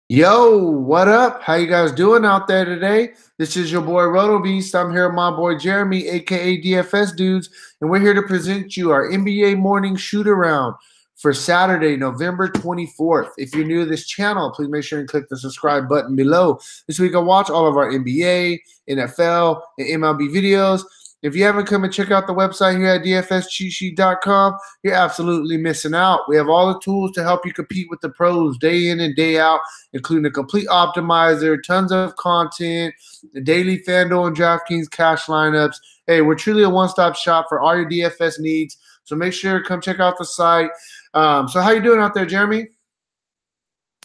Yo, what up? How you guys doing out there today? This is your boy Roto Beast. I'm here with my boy Jeremy, aka DFS Dudes, and we're here to present you our NBA morning shoot around for Saturday, November 24th. If you're new to this channel, please make sure and click the subscribe button below so you can watch all of our NBA, NFL, and MLB videos. If you haven't come and check out the website here at dfscheatsheet.com, you're absolutely missing out. We have all the tools to help you compete with the pros day in and day out, including a complete optimizer, tons of content, the daily Fanduel and Draftkings cash lineups. Hey, we're truly a one-stop shop for all your DFS needs. So make sure to come check out the site. So how you doing out there, Jeremy?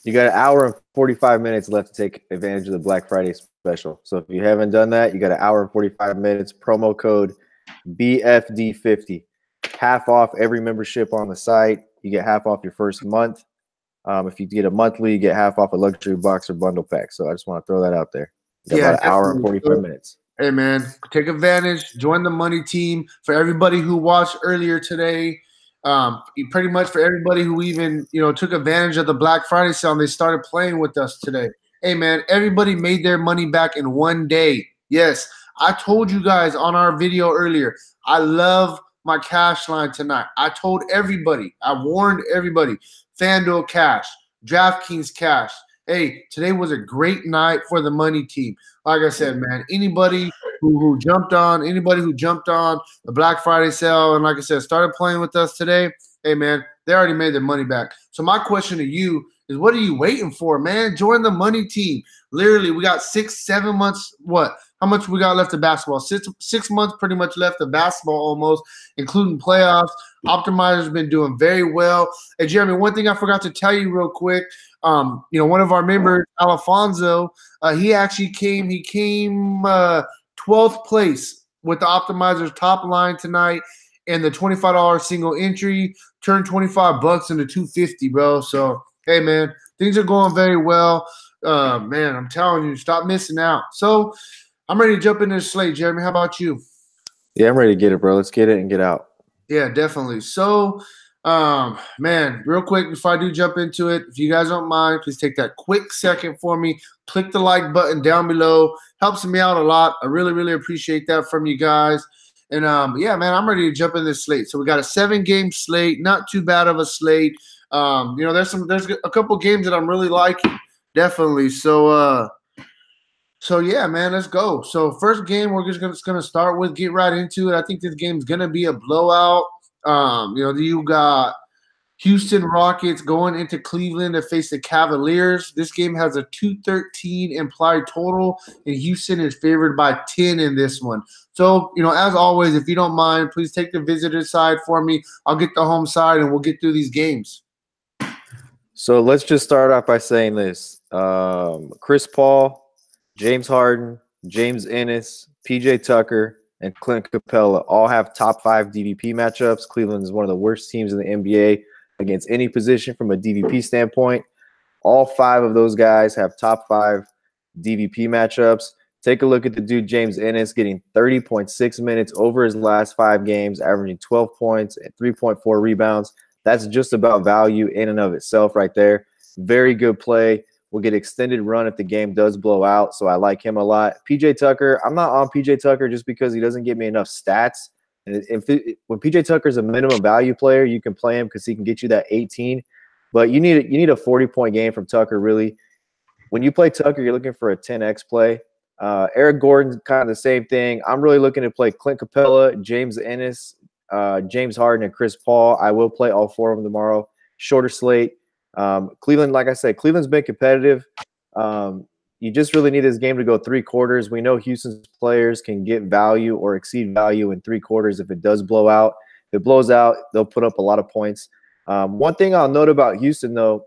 You got an hour and 45 minutes left to take advantage of the Black Friday special. So if you haven't done that, you got an hour and 45 minutes. Promo code BFD50. Half off every membership on the site. You get half off your first month. If you get a monthly, you get half off a luxury box or bundle pack. So I just want to throw that out there. You got about an hour and 45 minutes. Hey, man, take advantage. Join the money team. For everybody who watched earlier today, pretty much for everybody who even took advantage of the Black Friday sale and they started playing with us today. Hey, man, everybody made their money back in one day. Yes, I told you guys on our video earlier, I love my cash line tonight. I told everybody, I warned everybody, FanDuel cash, DraftKings cash. Hey, today was a great night for the money team. Like I said, man, anybody who jumped on the Black Friday sale and, like I said, started playing with us today, hey, man, they already made their money back. So my question to you is, what are you waiting for, man? Join the money team. Literally, we got 6-7 months. What? How much we got left of basketball? Six months pretty much left of basketball almost, including playoffs. Optimizer's been doing very well. And Jeremy, one thing I forgot to tell you real quick, one of our members, Alfonso, he actually came 12th place with the Optimizer's top line tonight, and the $25 single entry turned $25 into $250, bro. So, hey, man, things are going very well. Man, I'm telling you, stop missing out. So, I'm ready to jump into the slate, Jeremy. How about you? Yeah, I'm ready to get it, bro. Let's get it and get out. Yeah, definitely. So, man, real quick before I do jump into it, if you guys don't mind, please take that quick second for me. Click the like button down below. Helps me out a lot. I really, really appreciate that from you guys. And yeah, man, I'm ready to jump in this slate. So we got a 7-game slate, not too bad of a slate. There's a couple games that I'm really liking, definitely. So yeah, man, let's go. So first game, we're just gonna start with, get right into it. I think this game's gonna be a blowout. You got Houston Rockets going into Cleveland to face the Cavaliers. This game has a 213 implied total, and Houston is favored by 10 in this one. So, as always, if you don't mind, please take the visitor side for me. I'll get the home side, and we'll get through these games. So let's just start off by saying this. Chris Paul, James Harden, James Ennis, PJ Tucker, and Clint Capella all have top 5 DVP matchups. Cleveland is one of the worst teams in the NBA against any position from a DVP standpoint. All 5 of those guys have top 5 DVP matchups. Take a look at the dude James Ennis getting 30.6 minutes over his last 5 games, averaging 12 points and 3.4 rebounds. That's just about value in and of itself right there. Very good play. We'll get extended run if the game does blow out, so I like him a lot. PJ Tucker, I'm not on PJ Tucker just because he doesn't give me enough stats. And when PJ Tucker is a minimum value player, you can play him because he can get you that 18. But you need a 40-point game from Tucker, really. When you play Tucker, you're looking for a 10x play. Eric Gordon's kind of the same thing. I'm really looking to play Clint Capella, James Ennis, James Harden, and Chris Paul. I will play all 4 of them tomorrow. Shorter slate. Cleveland, like I said, Cleveland's been competitive. You just really need this game to go 3 quarters. We know Houston's players can get value or exceed value in 3 quarters if it does blow out. If it blows out, they'll put up a lot of points. One thing I'll note about Houston, though,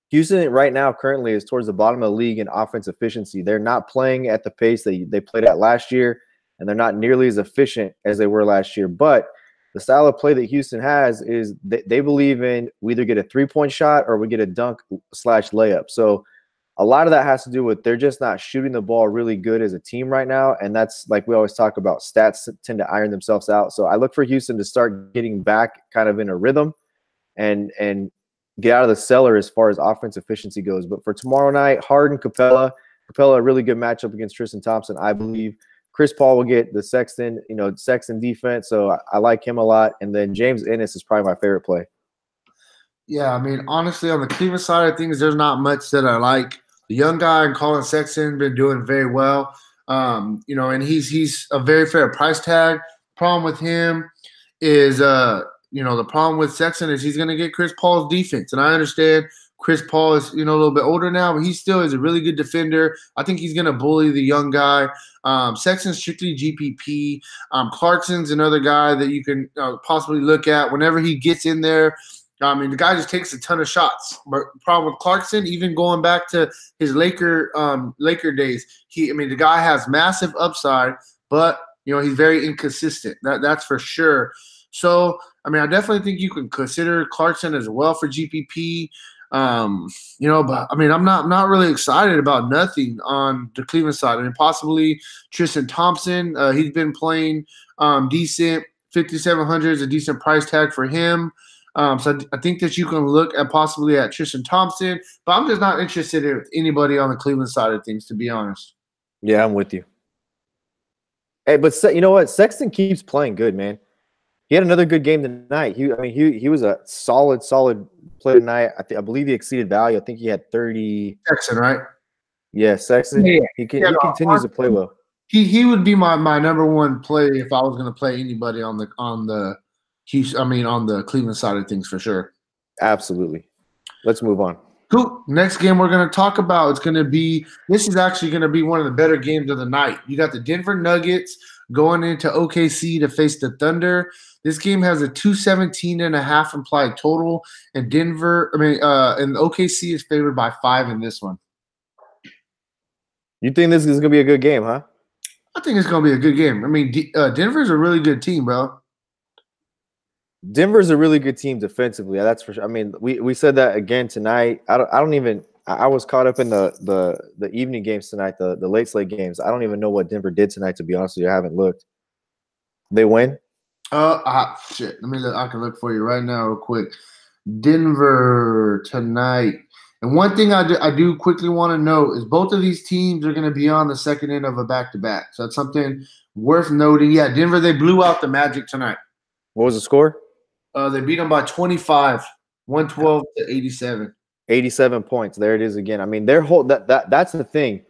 Houston right now currently is towards the bottom of the league in offense efficiency. They're not playing at the pace they played at last year, and they're not nearly as efficient as they were last year. But the style of play that Houston has is they believe in we either get a 3-point shot or we get a dunk/layup. So a lot of that has to do with they're just not shooting the ball really good as a team right now. And that's, like we always talk about, stats tend to iron themselves out. So I look for Houston to start getting back kind of in a rhythm and get out of the cellar as far as offense efficiency goes. But for tomorrow night, Harden, Capella, a really good matchup against Tristan Thompson, I believe. Chris Paul will get the Sexton defense, so I like him a lot. And then James Ennis is probably my favorite play. Yeah, I mean, honestly, on the Cleveland side of things, there's not much that I like. The young guy and Colin Sexton been doing very well. And he's a very fair price tag. Problem with him is the problem with Sexton is he's going to get Chris Paul's defense. And I understand Chris Paul is, a little bit older now, but he still is a really good defender. I think he's going to bully the young guy. Sexton's strictly GPP. Clarkson's another guy that you can possibly look at whenever he gets in there. I mean, the guy just takes a ton of shots. But problem with Clarkson, even going back to his Laker days, the guy has massive upside, but he's very inconsistent. That's for sure. So, I definitely think you can consider Clarkson as well for GPP. But I'm not really excited about nothing on the Cleveland side. Possibly Tristan Thompson. He's been playing decent. 5,700 is a decent price tag for him. So I think that you can look at possibly at Tristan Thompson, but I'm just not interested in anybody on the Cleveland side of things, to be honest. Yeah, I'm with you. Hey, but you know what? Sexton keeps playing good, man. He had another good game tonight. He was a solid play tonight. I believe he exceeded value. I think he had 30. Sexton, right? Yeah, Sexton. Yeah. He continues to play well. He would be my number one play if I was going to play anybody on the Cleveland side of things for sure. Absolutely. Let's move on. Cool. Next game we're going to talk about, this is actually going to be one of the better games of the night. You got the Denver Nuggets going into OKC to face the Thunder. This game has a 217.5 implied total, and and OKC is favored by 5 in this one. You think this is going to be a good game, huh? I think it's going to be a good game. Denver's a really good team, bro. Denver's a really good team defensively. That's for sure. We said that again tonight. I was caught up in the evening games tonight, the late slate games. I don't even know what Denver did tonight, to be honest with you. I haven't looked. They win? Shit. Let me look. I can look for you right now real quick. Denver tonight. And one thing I do quickly want to note is both of these teams are going to be on the second end of a back-to-back. So that's something worth noting. Yeah, Denver, they blew out the Magic tonight. What was the score? They beat them by 25, 112 to 87. 87 points. There it is again. That's the thing.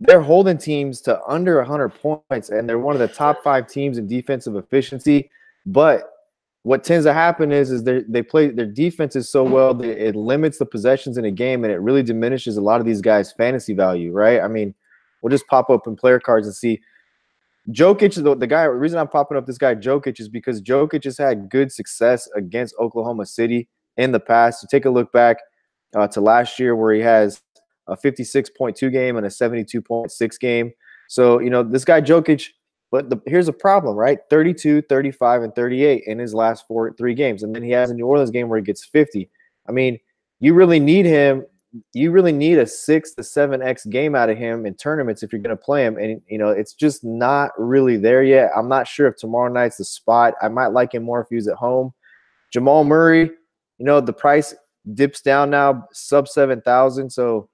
They're holding teams to under 100 points, and they're one of the top 5 teams in defensive efficiency. But what tends to happen is they play their defense is so well that it limits the possessions in a game, and it really diminishes a lot of these guys' fantasy value, right? We'll just pop up in player cards and see. Jokic, the guy. The reason I'm popping up this guy Jokic is because Jokic has had good success against Oklahoma City in the past. So take a look back to last year where he has a 56.2 game and a 72.6 game. So, this guy Jokic, but here's a problem, right? 32, 35, and 38 in his last 3 games. And then he has a New Orleans game where he gets 50. You really need him. You really need a 6 to 7x game out of him in tournaments if you're going to play him. And, it's just not really there yet. I'm not sure if tomorrow night's the spot. I might like him more if he was at home. Jamal Murray, the price dips down now, sub 7,000. So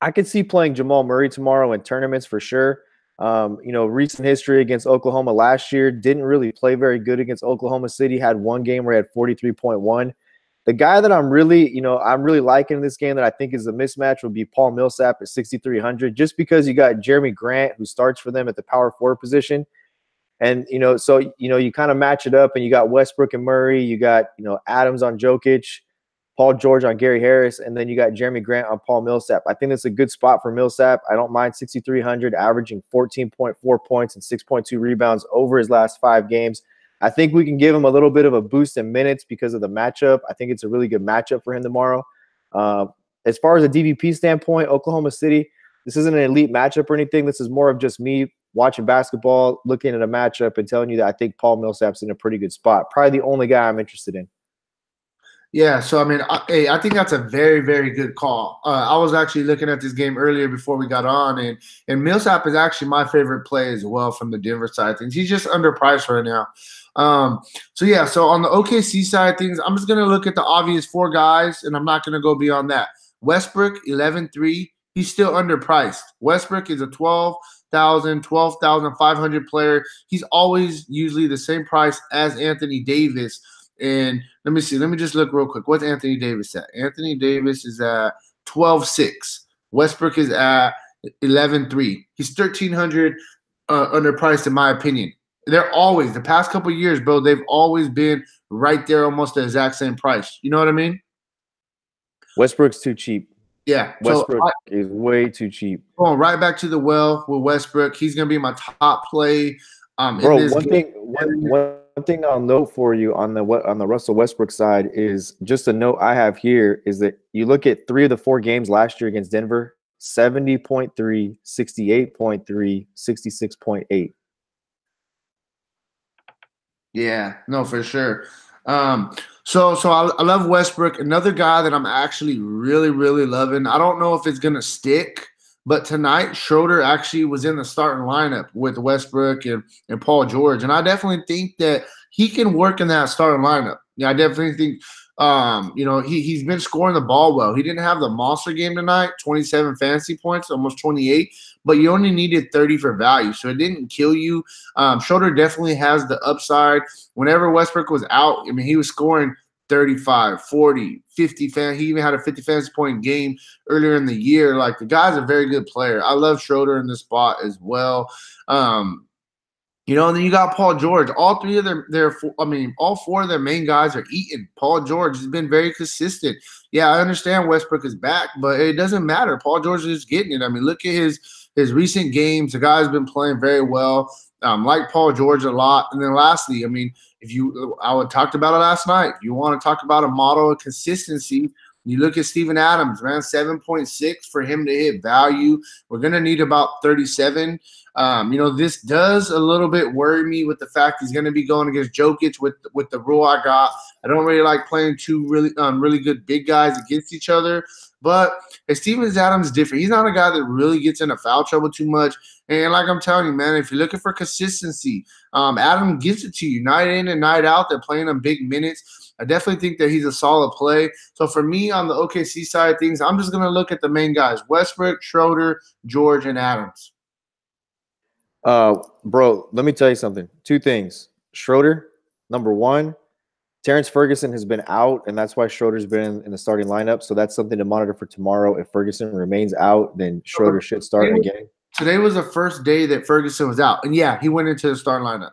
I could see playing Jamal Murray tomorrow in tournaments for sure. Recent history against Oklahoma last year, didn't really play very good against Oklahoma City, had one game where he had 43.1. The guy that I'm really liking in this game that I think is a mismatch would be Paul Millsap at 6,300, just because you got Jeremy Grant who starts for them at the power forward position. And, you kind of match it up and you got Westbrook and Murray, you got, Adams on Jokic, Paul George on Gary Harris, and then you got Jeremy Grant on Paul Millsap. I think that's a good spot for Millsap. I don't mind 6,300, averaging 14.4 points and 6.2 rebounds over his last 5 games. I think we can give him a little bit of a boost in minutes because of the matchup. I think it's a really good matchup for him tomorrow. As far as a DVP standpoint, Oklahoma City, this isn't an elite matchup or anything. This is more of just me watching basketball, looking at a matchup, and telling you that I think Paul Millsap's in a pretty good spot. Probably the only guy I'm interested in. Yeah, so I mean, I think that's a very, very good call. I was actually looking at this game earlier before we got on, and Millsap is actually my favorite play as well from the Denver side of things. He's just underpriced right now. So yeah, so on the OKC side of things, I'm just gonna look at the obvious four guys, and I'm not gonna go beyond that. Westbrook, 11-3. He's still underpriced. Westbrook is a 12,500 player. He's always usually the same price as Anthony Davis. And let me see. Let me just look real quick. What's Anthony Davis at? Anthony Davis is at 12.6. Westbrook is at 11.3. He's 1,300 underpriced in my opinion. They're always the past couple of years, bro. They've always been right there, almost the exact same price. You know what I mean? Westbrook's too cheap. Yeah. Westbrook is way too cheap. Going right back to the well with Westbrook. He's going to be my top play. Bro, one thing I'll note for you on the Russell Westbrook side is just a note I have here is that you look at 3 of the 4 games last year against Denver, 70.3, 68.3, 66.8. Yeah, no, for sure. So I love Westbrook. Another guy that I'm actually really, really loving. I don't know if it's gonna stick, but tonight Schroeder actually was in the starting lineup with Westbrook and Paul George, and I definitely think that he can work in that starting lineup. Yeah, I definitely think. He's been scoring the ball well. He didn't have the monster game tonight, 27 fantasy points, almost 28, but you only needed 30 for value, so it didn't kill you. Schroeder definitely has the upside. Whenever Westbrook was out, I mean, he was scoring 35, 40, 50 he even had a 50 fantasy point game earlier in the year. Like, the guy's a very good player. I love Schroeder in this spot as well. And then you got Paul George. All 3 of all 4 of their main guys are eating. Paul George has been very consistent. Yeah, I understand Westbrook is back, but it doesn't matter. Paul George is getting it. I mean, look at his recent games. The guy's been playing very well. Like Paul George a lot. And then lastly, I mean, I talked about it last night. If you want to talk about a model of consistency, you look at Steven Adams, man, 7.6 for him to hit value. We're going to need about 37. This does a little bit worry me with the fact he's going to be going against Jokic with the rule I got. I don't really like playing 2 really good big guys against each other. But Steven Adams is different. He's not a guy that really gets into foul trouble too much. And like I'm telling you, man, if you're looking for consistency, Adam gives it to you night in and night out. They're playing him big minutes. I definitely think that he's a solid play. So for me on the OKC side of things, I'm just going to look at the main guys, Westbrook, Schroeder, George, and Adams. Bro, let me tell you something. 2 things. Schroeder, number 1, Terrence Ferguson has been out, and that's why Schroeder's been in the starting lineup. So that's something to monitor for tomorrow. If Ferguson remains out, then Schroeder should start again. Today was the first day that Ferguson was out. And yeah, he went into the starting lineup.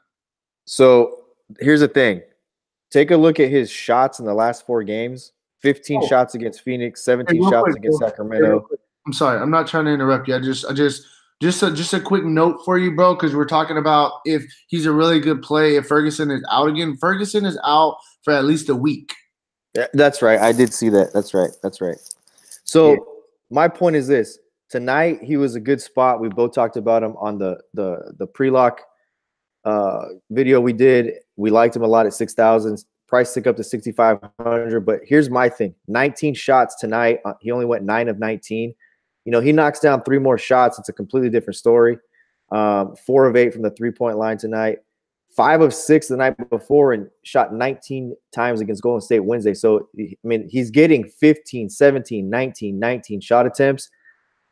So here's the thing. Take a look at his shots in the last 4 games. 15 shots against Phoenix, 17 shots against Sacramento. I'm sorry. I'm not trying to interrupt you. Just a quick note for you, bro, because we're talking about if he's a really good play, if Ferguson is out again. Ferguson is out for at least a week. Yeah, that's right. I did see that. That's right. So my point is this. Tonight, he was a good spot. We both talked about him on the pre-lock video we did. We liked him a lot at 6,000. Price tick up to 6,500. But here's my thing. 19 shots tonight. He only went 9 of 19. He knocks down 3 more shots. It's a completely different story. 4 of 8 from the 3-point line tonight. 5 of 6 the night before and shot 19 times against Golden State Wednesday. So, I mean, he's getting 15, 17, 19 shot attempts.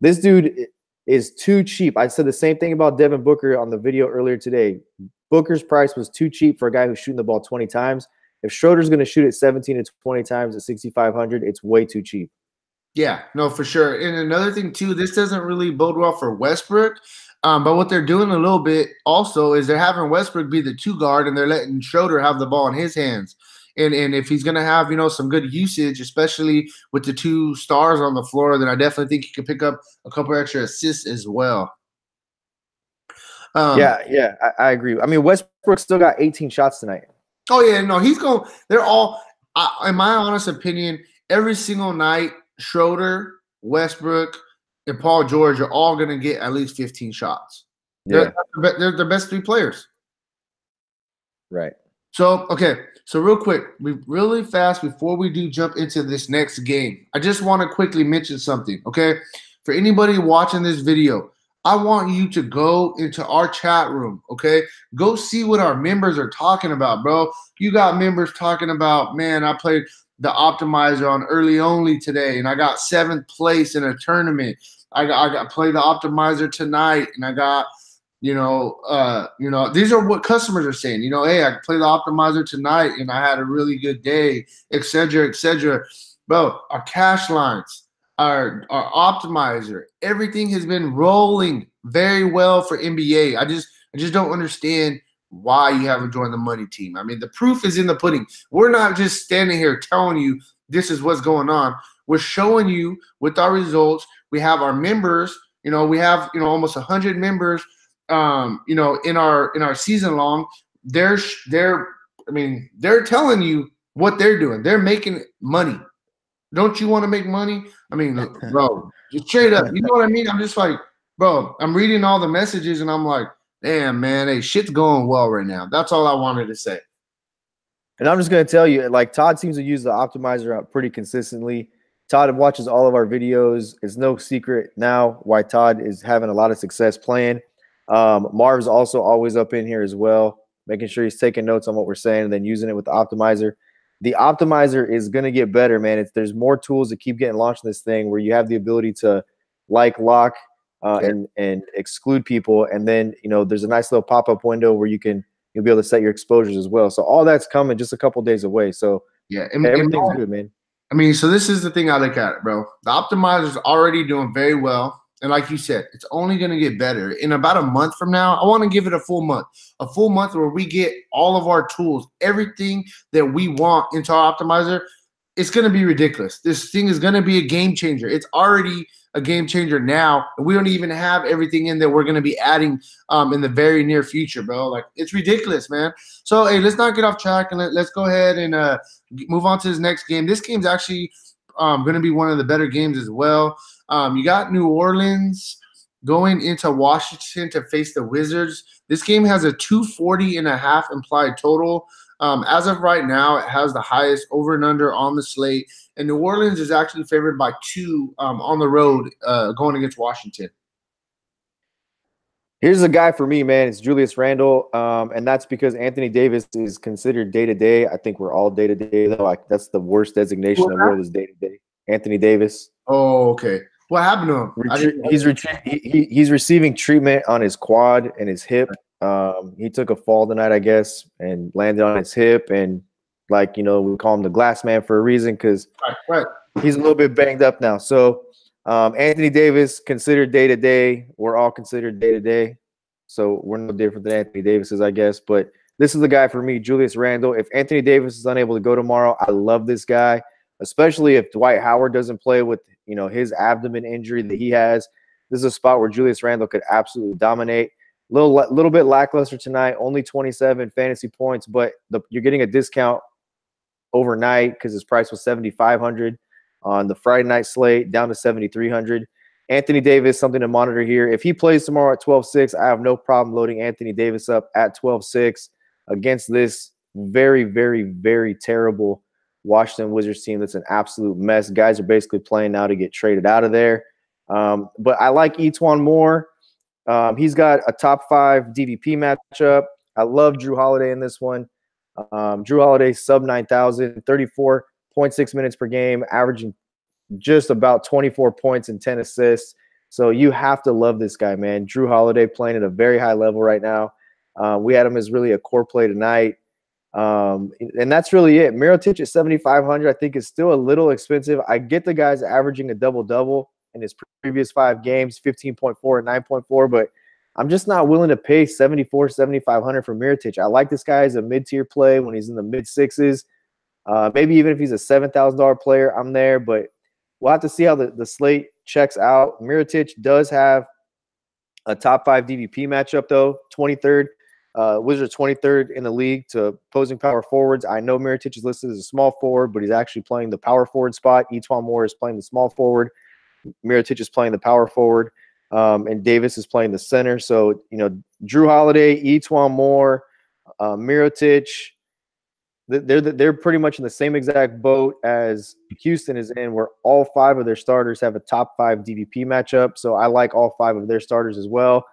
This dude is too cheap. I said the same thing about Devin Booker on the video earlier today. Booker's price was too cheap for a guy who's shooting the ball 20 times. If Schroeder's going to shoot it 17 to 20 times at 6,500, it's way too cheap. Yeah, no, for sure. And another thing, too, this doesn't really bode well for Westbrook. But what they're doing a little bit also is they're having Westbrook be the 2 guard, and they're letting Schroeder have the ball in his hands. And if he's going to have, some good usage, especially with the 2 stars on the floor, then I definitely think he could pick up a couple extra assists as well. I agree. I mean, Westbrook still got 18 shots tonight. Oh, yeah, no, he's going – they're all in my honest opinion, every single night, Schroeder, Westbrook, and Paul George are all going to get at least 15 shots. Yeah. They're the best 3 players. Right. So real quick, really fast before we do jump into this next game, I just want to quickly mention something, okay? For anybody watching this video, I want you to go into our chat room, okay? Go see what our members are talking about, bro. You got members talking about, man, I played the optimizer on early only today, and I got 7th place in a tournament. I got played the optimizer tonight, and I got these are what customers are saying. Hey, I played the optimizer tonight and I had a really good day, et cetera, et cetera. Bro, our cash lines, our optimizer, everything has been rolling very well for NBA. I just don't understand why you haven't joined the money team. I mean, the proof is in the pudding. We're not just standing here telling you this is what's going on. We're showing you with our results. We have our members. We have almost 100 members. In our season long, they're telling you what they're doing. They're making money. Don't you want to make money? I mean, bro, just straight up. You know what I mean? I'm just like, bro, I'm reading all the messages and I'm like, damn, man, hey, shit's going well right now. That's all I wanted to say. And I'm just going to tell you, like, Todd seems to use the optimizer pretty consistently. Todd watches all of our videos. It's no secret now why Todd is having a lot of success playing. Marv's also always up in here as well, making sure he's taking notes on what we're saying and then using it with the optimizer. The optimizer is going to get better, man. There's more tools that keep getting launched in this thing where you have the ability to lock and exclude people. And then, there's a nice little pop-up window where you'll be able to set your exposures as well. So all that's coming just a couple days away. So yeah, everything's good, man. I mean, so this is the thing I look at it, bro. The optimizer is already doing very well. And like you said, it's only going to get better. In about a month from now, I want to give it a full month where we get all of our tools, everything that we want into our optimizer. It's going to be ridiculous. This thing is going to be a game changer. It's already a game changer now, and we don't even have everything in there we're going to be adding in the very near future, bro. Like, it's ridiculous, man. So, hey, let's not get off track, and let's go ahead and move on to this next game. This game's actually going to be one of the better games as well. You got New Orleans going into Washington to face the Wizards. This game has a 240.5 implied total. As of right now, it has the highest over and under on the slate. And New Orleans is actually favored by 2 on the road going against Washington. Here's a guy for me, man. It's Julius Randle, and that's because Anthony Davis is considered day-to-day. I think we're all day-to-day, though. Like, that's the worst designation in the world is day-to-day. Anthony Davis. Oh, okay. What happened to him? He's receiving treatment on his quad and his hip. He took a fall tonight, I guess, and landed on his hip. And, we call him the glass man for a reason because he's a little bit banged up now. So, Anthony Davis considered day-to-day. We're all considered day-to-day. So we're no different than Anthony Davis is, I guess. But this is the guy for me, Julius Randle. If Anthony Davis is unable to go tomorrow, I love this guy, especially if Dwight Howard doesn't play with, his abdomen injury that he has. This is a spot where Julius Randle could absolutely dominate. Little bit lackluster tonight, only 27 fantasy points, but you're getting a discount overnight because his price was $7,500 on the Friday night slate, down to $7,300. Anthony Davis, something to monitor here. If he plays tomorrow at 12-6, I have no problem loading Anthony Davis up at 12-6 against this very, very, very terrible Washington Wizards team that's an absolute mess. Guys are basically playing now to get traded out of there. But I like Etuan more. He's got a top 5 DVP matchup. I love Drew Holiday in this one. Drew Holiday sub 9,000, 34.6 minutes per game, averaging just about 24 points and 10 assists. So you have to love this guy, man. Drew Holiday playing at a very high level right now. We had him as really a core play tonight. And that's really it. Mirotic at 7,500, I think, is still a little expensive. I get the guy's averaging a double-double in his previous 5 games, 15.4 and 9.4, but I'm just not willing to pay 7,400, 7,500 for Mirotic. I like this guy as a mid-tier play when he's in the mid-6s. Maybe even if he's a $7,000 player, I'm there, but we'll have to see how the slate checks out. Mirotic does have a top 5 DVP matchup, though, 23rd. Wizards 23rd in the league to opposing power forwards. I know Mirotic is listed as a small forward, but he's actually playing the power forward spot. Etuan Moore is playing the small forward. Mirotic is playing the power forward. And Davis is playing the center. So, Drew Holiday, Etuan Moore, Mirotic, they're pretty much in the same exact boat as Houston is in, where all 5 of their starters have a top 5 DVP matchup. So I like all 5 of their starters as well.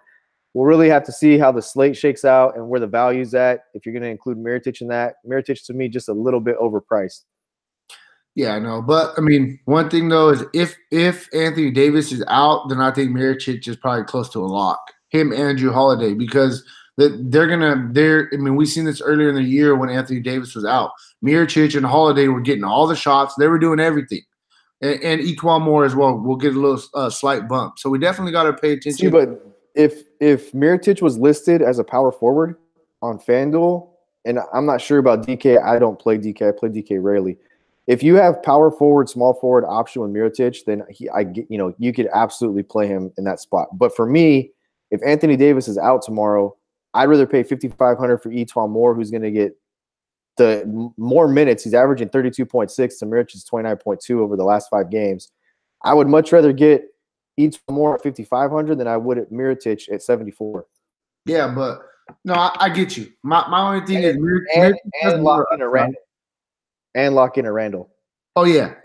We'll really have to see how the slate shakes out and where the value's at. If you're going to include Mirotic in that, Mirotic to me just a little bit overpriced. Yeah, I know. But I mean, one thing though is if Anthony Davis is out, then I think Mirotic is probably close to a lock. Him and Drew Holiday, because they're I mean, we've seen this earlier in the year when Anthony Davis was out. Mirotic and Holiday were getting all the shots. They were doing everything. And Equan Moore as well will get a little slight bump. So we definitely got to pay attention. See, but if Mirotic was listed as a power forward on FanDuel, and I'm not sure about DK, I don't play DK. I play DK rarely. If you have power forward, small forward option with Mirotic, then you could absolutely play him in that spot. But for me, if Anthony Davis is out tomorrow, I'd rather pay $5,500 for Equan Moore, who's going to get the more minutes. He's averaging 32.6 to Miric's 29.2 over the last 5 games. I would much rather get Equan Moore at $5,500 than I would at Mirotic at $74. Yeah, but no, I get you. My only thing is and lock in a Randall. And lock in a Randall. Oh yeah,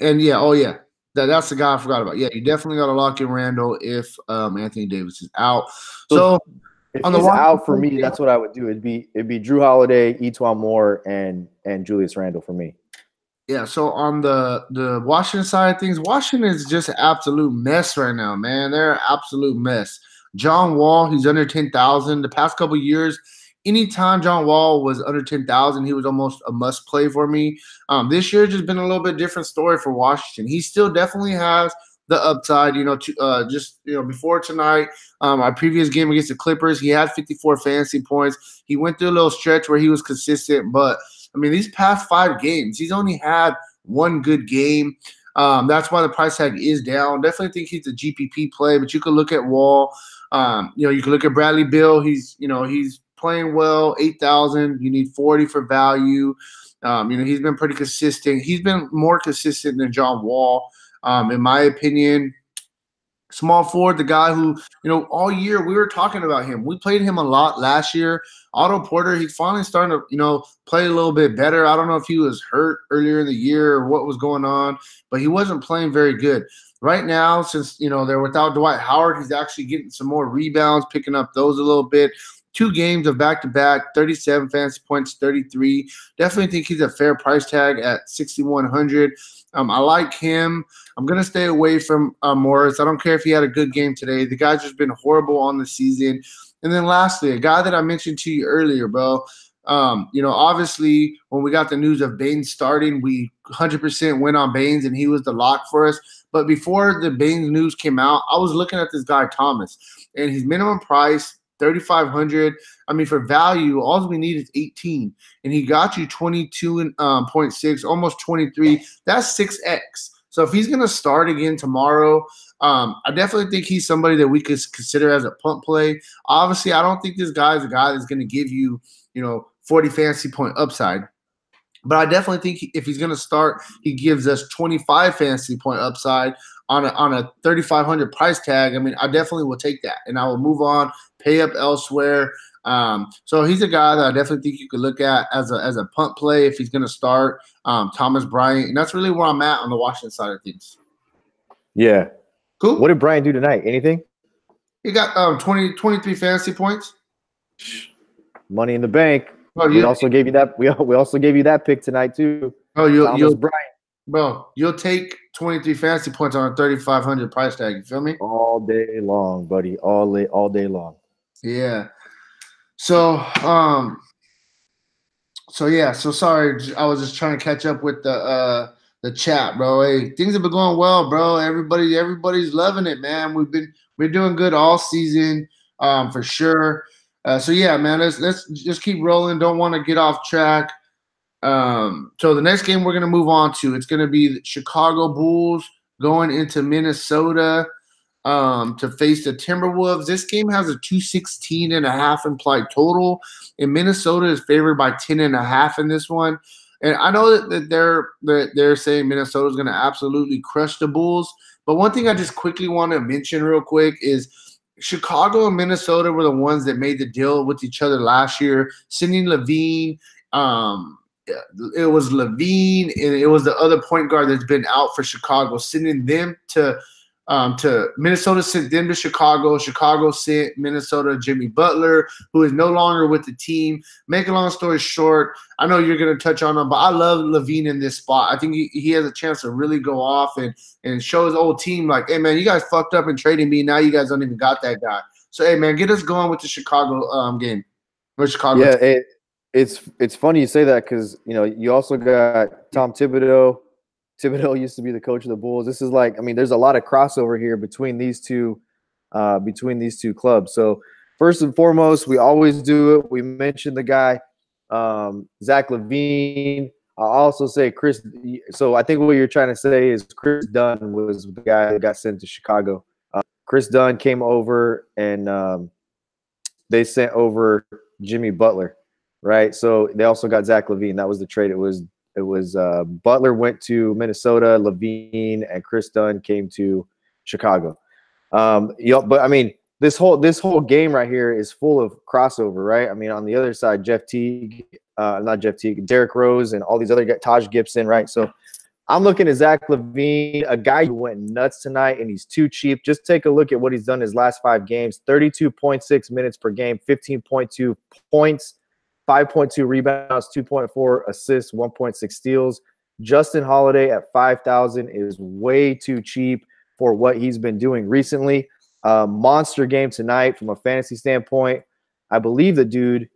that's the guy I forgot about. Yeah, you definitely got to lock in Randall if Anthony Davis is out. So if he's out for me, that's what I would do. It'd be Drew Holiday, Equan Moore, and Julius Randle for me. Yeah. So on the Washington side of things, Washington is just an absolute mess right now, man. They're an absolute mess. John Wall, he's under 10,000. The past couple of years, anytime John Wall was under 10,000, he was almost a must play for me. This year just been a little bit different story for Washington. He still definitely has the upside, before tonight, our previous game against the Clippers, he had 54 fantasy points. He went through a little stretch where he was consistent, but I mean, these past 5 games, he's only had one good game. That's why the price tag is down. Definitely think he's a GPP play, but you could look at Wall. You can look at Bradley Beal. He's playing well, 8,000. You need 40 for value. He's been pretty consistent. He's been more consistent than John Wall, in my opinion. Small forward, the guy who, all year we were talking about him. We played him a lot last year. Otto Porter, he's finally starting to, play a little bit better. I don't know if he was hurt earlier in the year or what was going on, but he wasn't playing very good. Right now, since, they're without Dwight Howard, he's actually getting some more rebounds, picking up those a little bit. 2 games of back-to-back, 37 fantasy points, 33. Definitely think he's a fair price tag at $6,100. I like him. I'm going to stay away from Morris. I don't care if he had a good game today. The guy's just been horrible on the season. And then lastly, a guy that I mentioned to you earlier, bro. Obviously, when we got the news of Baines starting, we 100% went on Baines, and he was the lock for us. But before the Baines news came out, I was looking at this guy, Thomas, and his minimum price, $3,500. I mean, for value, all we need is 18, and he got you 22.6, almost 23. That's 6x. So if he's going to start again tomorrow, I definitely think he's somebody that we could consider as a punt play. Obviously, I don't think this guy is a guy that's going to give you, 40 fantasy point upside. But I definitely think if he's going to start, he gives us 25 fantasy point upside on a 3,500 price tag. I mean, I definitely will take that, and I will move on, pay up elsewhere. So he's a guy that I definitely think you could look at as a punt play if he's going to start. Thomas Bryant, and that's really where I'm at on the Washington side of things. Yeah. Cool. What did Bryant do tonight? Anything? He got 23 fantasy points. Money in the bank. Oh, we also gave you that. We also gave you that pick tonight too. Oh, Thomas Bryant. Bro, you'll take 23 fantasy points on a 3,500 price tag. You feel me? All day long, buddy. All day long. Yeah. So sorry, I was just trying to catch up with the chat, bro. Hey, things have been going well, bro. Everybody's loving it, man. We're doing good all season, for sure. So yeah, man, let's just keep rolling. Don't want to get off track. So the next game we're gonna move on to, it's gonna be the Chicago Bulls going into Minnesota to face the Timberwolves. This game has a 216.5 implied total, and Minnesota is favored by 10.5 in this one. And I know that they're saying Minnesota is going to absolutely crush the Bulls. But one thing I just quickly want to mention real quick is Chicago and Minnesota were the ones that made the deal with each other last year. Sidney Levine, it was Levine and it was the other point guard that's been out for Chicago, sending them to Minnesota sent them to Chicago. Chicago sent Minnesota Jimmy Butler, who is no longer with the team. Make a long story short, I know you're going to touch on him, but I love Levine in this spot. I think he has a chance to really go off and show his old team like, hey, man, you guys fucked up and traded me. Now you guys don't even got that guy. So, hey, man, get us going with the Chicago game. Or Chicago. Yeah, it's funny you say that because, you also got Tom Thibodeau. Thibodeau used to be the coach of the Bulls. This is like, there's a lot of crossover here between these two clubs. So first and foremost, we always do it. We mentioned the guy, Zach LaVine. I'll also say Chris. So I think what you're trying to say is Chris Dunn was the guy that got sent to Chicago. Chris Dunn came over and they sent over Jimmy Butler, right? So they also got Zach LaVine. That was the trade. It was Butler went to Minnesota, LaVine and Chris Dunn came to Chicago. But this whole game right here is full of crossover, right? On the other side, Derrick Rose and all these other guys, Taj Gibson, right? So I'm looking at Zach LaVine, a guy who went nuts tonight, and he's too cheap. Just take a look at what he's done his last 5 games: 32.6 minutes per game, 15.2 points, 5.2 rebounds, 2.4 assists, 1.6 steals. Justin Holiday at $5,000 is way too cheap for what he's been doing recently. Monster game tonight from a fantasy standpoint. I believe the dude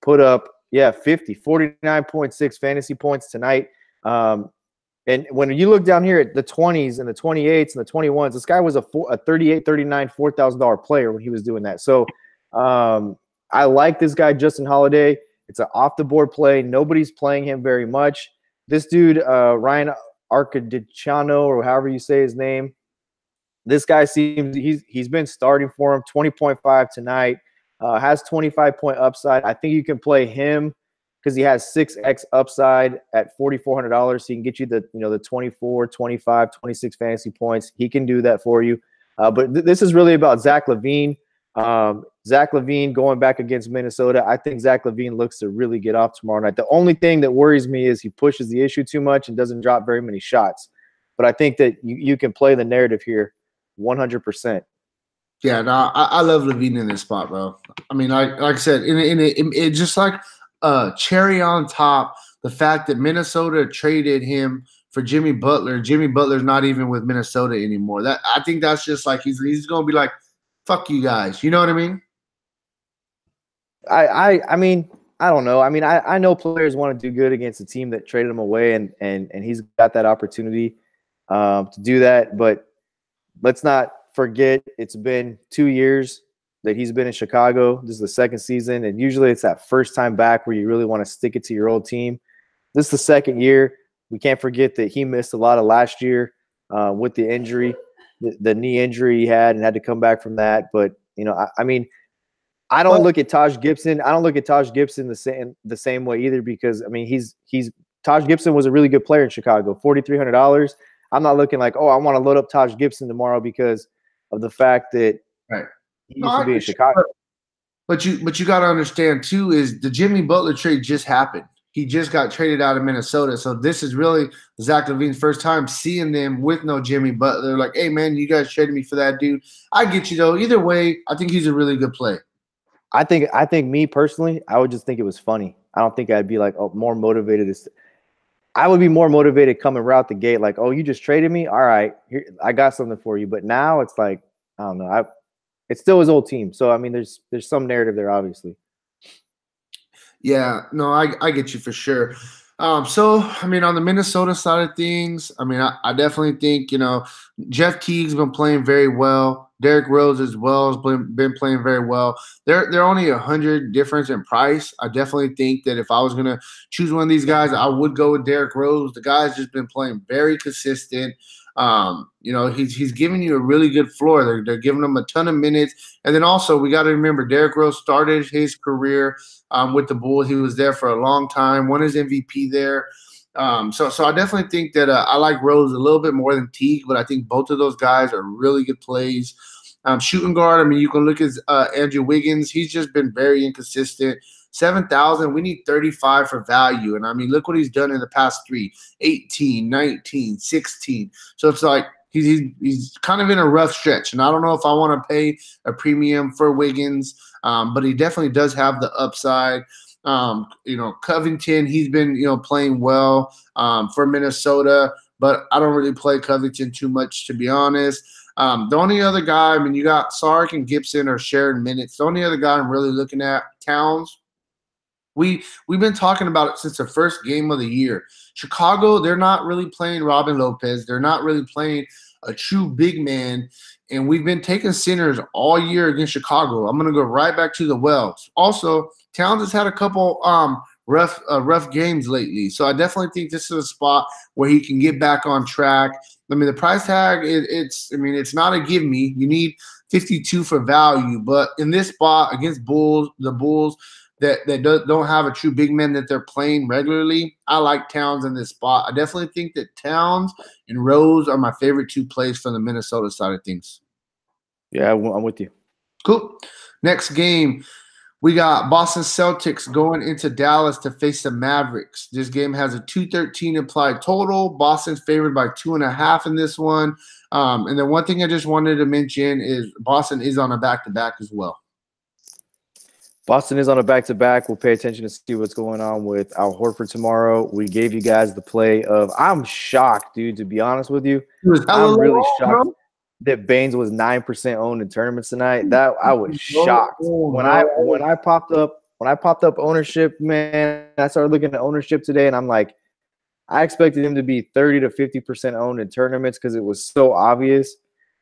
put up, 49.6 fantasy points tonight. And when you look down here at the 20s and the 28s and the 21s, this guy was a 38, 39, $4,000 player when he was doing that. So I like this guy, Justin Holiday. It's an off-the-board play. Nobody's playing him very much. This dude, Ryan Arcadichano, or however you say his name, this guy seems he's been starting for him. 20.5 tonight, has 25-point upside. I think you can play him because he has 6x upside at $4,400. So he can get you the 24, 25, 26 fantasy points. He can do that for you. But this is really about Zach LaVine. Zach LaVine going back against Minnesota. I think Zach LaVine looks to really get off tomorrow night. The only thing that worries me is he pushes the issue too much and doesn't drop very many shots. But I think that you can play the narrative here 100%. Yeah, no, I love LaVine in this spot, bro. Like I said, it just like cherry on top, the fact that Minnesota traded him for Jimmy Butler. Jimmy Butler's not even with Minnesota anymore. I think that's just like he's going to be like, fuck you guys. You know what I mean? I don't know. I know players want to do good against a team that traded him away, and he's got that opportunity to do that. But let's not forget it's been 2 years that he's been in Chicago. This is the second season, and usually it's that first time back where you really want to stick it to your old team. This is the second year. We can't forget that he missed a lot of last year with the injury, the knee injury he had, and had to come back from that. But I don't look at Taj Gibson. I don't look at Taj Gibson the same way either, because he's Taj Gibson was a really good player in Chicago. $4,300. I'm not looking like, I want to load up Taj Gibson tomorrow because of the fact that he used to be in Chicago. But you got to understand too is the Jimmy Butler trade just happened. He just got traded out of Minnesota, so this is really Zach LaVine's first time seeing them with no Jimmy Butler. Like, hey man, you guys traded me for that dude. I get you though. Either way, I think he's a really good play. I think me personally, I would just think it was funny. I don't think I'd be like more motivated. I would be more motivated coming right out the gate, like, you just traded me? All right, here, I got something for you. But now it's like, I don't know. It's still his old team. So, there's some narrative there, obviously. Yeah, no, I get you for sure. So, on the Minnesota side of things, I definitely think, Jeff Teague's been playing very well. Derrick Rose as well has been playing very well. They're only 100 difference in price. I definitely think that if I was going to choose one of these guys, I would go with Derrick Rose. The guy's just been playing very consistent. He's giving you a really good floor. They're giving him a ton of minutes. And then also we got to remember Derrick Rose started his career with the Bulls. He was there for a long time, won his MVP there. So I definitely think that I like Rose a little bit more than Teague, but I think both of those guys are really good plays. Shooting guard, you can look at Andrew Wiggins. He's just been very inconsistent. 7,000. We need 35 for value. And I mean, look what he's done in the past three: 18, 19, 16. So it's like he's kind of in a rough stretch. And I don't know if I want to pay a premium for Wiggins, but he definitely does have the upside. Covington, he's been, playing well for Minnesota, but I don't really play Covington too much, to be honest. The only other guy, I mean, you got Sark and Gibson are sharing minutes. The only other guy I'm really looking at, Towns. We've been talking about it since the first game of the year. Chicago, they're not really playing Robin Lopez. They're not really playing a true big man, and we've been taking sinners all year against Chicago. I'm going to go right back to the wells. Also, Towns has had a couple rough games lately, so I definitely think this is a spot where he can get back on track. I mean, the price tag, it's not a give me. You need 52 for value, but in this spot against the Bulls that don't have a true big man that they're playing regularly, I like Towns in this spot. I definitely think that Towns and Rose are my favorite two plays from the Minnesota side of things. Yeah, I'm with you. Cool. Next game, we got Boston Celtics going into Dallas to face the Mavericks. This game has a 213 implied total. Boston's favored by 2.5 in this one. And then one thing I just wanted to mention is Boston is on a back-to-back as well. Boston is on a back-to-back. We'll pay attention to see what's going on with Al Horford tomorrow. We gave you guys the play of – I'm shocked, dude, to be honest with you. I'm really shocked that Baines was 9% owned in tournaments tonight. That I was shocked. When I popped up ownership, man, I started looking at ownership today, and I'm like, I expected him to be 30 to 50% owned in tournaments because it was so obvious.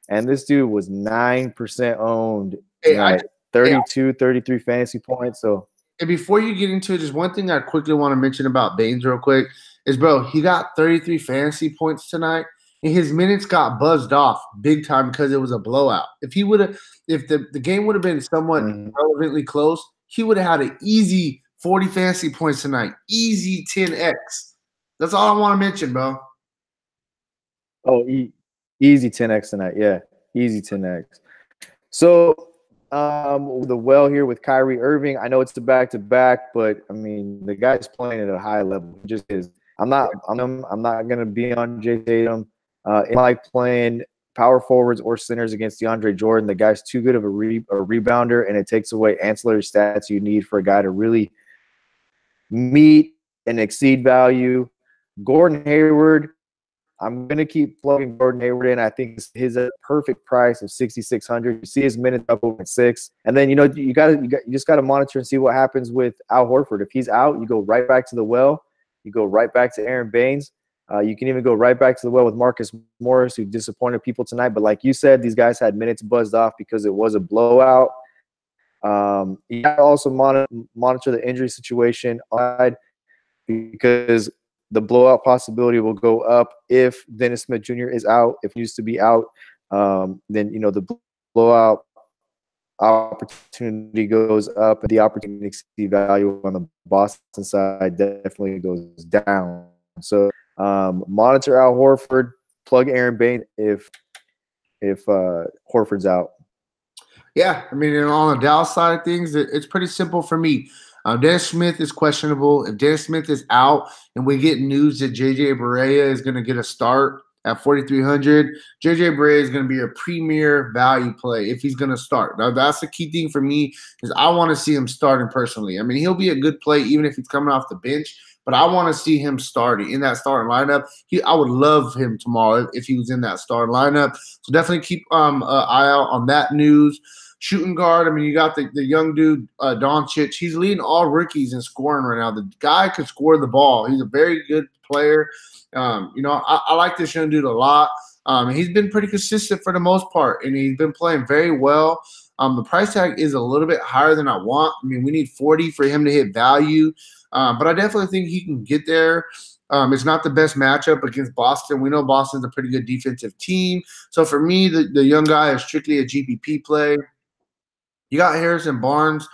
And this dude was 9% owned. Hey, 32, 33 fantasy points. So, and before you get into it, just one thing I quickly want to mention about Baines real quick is, bro, he got 33 fantasy points tonight, and his minutes got buzzed off big time because it was a blowout. If the game would have been somewhat relevantly close, he would have had an easy 40 fantasy points tonight. Easy 10x. That's all I want to mention, bro. Oh, easy 10x tonight. Yeah, easy 10x. So, the well here with Kyrie Irving, I know it's the back-to-back, but I mean the guy's playing at a high level. He just is. I'm not gonna be on Jay Tatum. I like playing power forwards or centers against DeAndre Jordan. The guy's too good of a rebounder, and it takes away ancillary stats you need for a guy to really meet and exceed value. Gordon Hayward, I'm going to keep plugging Gordon Hayward in. I think his perfect price of 6,600. You see his minutes up over 6. And then, you just got to monitor and see what happens with Al Horford. If he's out, you go right back to the well. You go right back to Aaron Baines. You can even go right back to the well with Marcus Morris, who disappointed people tonight. But like you said, these guys had minutes buzzed off because it was a blowout. You got to also monitor the injury situation because the blowout possibility will go up if Dennis Smith Jr. is out. If he used to be out, then the blowout opportunity goes up, and the opportunity to see value on the Boston side definitely goes down. So monitor Al Horford, plug Aaron Baines if Horford's out. Yeah, I mean, on the Dallas side of things, it's pretty simple for me. Dennis Smith is questionable. If Dennis Smith is out and we get news that J.J. Barea is going to get a start at 4,300, J.J. Barea is going to be a premier value play if he's going to start. Now, that's the key thing for me is I want to see him starting personally. I mean, he'll be a good play even if he's coming off the bench, but I want to see him starting in that starting lineup. I would love him tomorrow if he was in that starting lineup. So definitely keep an eye out on that news. Shooting guard, I mean, you got the young dude, Doncic. He's leading all rookies in scoring right now. The guy can score the ball. He's a very good player. I like this young dude a lot. He's been pretty consistent for the most part, and he's been playing very well. The price tag is a little bit higher than I want. I mean, we need 40 for him to hit value, but I definitely think he can get there. It's not the best matchup against Boston. We know Boston's a pretty good defensive team. So for me, the young guy is strictly a GPP play. You got Harrison Barnes.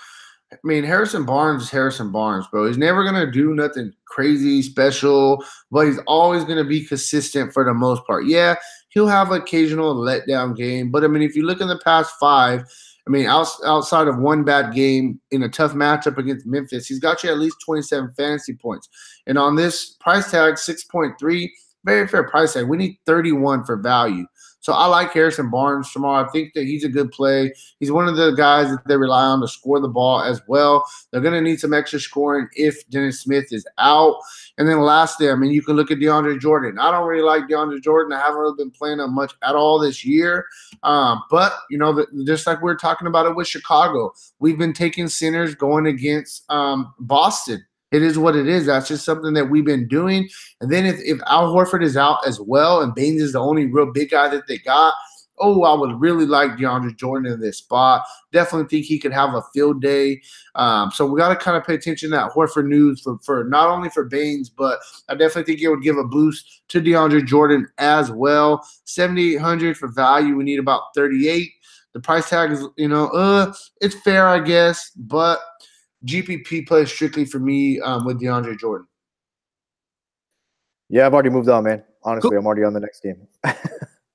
I mean, Harrison Barnes is Harrison Barnes, bro. He's never going to do nothing crazy special, but he's always going to be consistent for the most part. Yeah, he'll have an occasional letdown game. But, I mean, if you look in the past 5, I mean, outside of one bad game in a tough matchup against Memphis, he's got you at least 27 fantasy points. And on this price tag, 6.3, very fair price tag. We need 31 for value. So I like Harrison Barnes tomorrow. I think that he's a good play. He's one of the guys that they rely on to score the ball as well. They're going to need some extra scoring if Dennis Smith is out. And then lastly, I mean, you can look at DeAndre Jordan. I don't really like DeAndre Jordan. I haven't really been playing him much at all this year. But, you know, just like we were talking about it with Chicago, we've been taking centers going against Boston. It is what it is. That's just something that we've been doing. And then if Al Horford is out as well and Baines is the only real big guy that they got, I would really like DeAndre Jordan in this spot. Definitely think he could have a field day. So we got to kind of pay attention to that Horford news for not only for Baines, but I definitely think it would give a boost to DeAndre Jordan as well. 7,800 for value. We need about 38. The price tag is, it's fair, I guess, but GPP plays strictly for me with DeAndre Jordan. Yeah, I've already moved on, man. Honestly, cool. I'm already on the next game.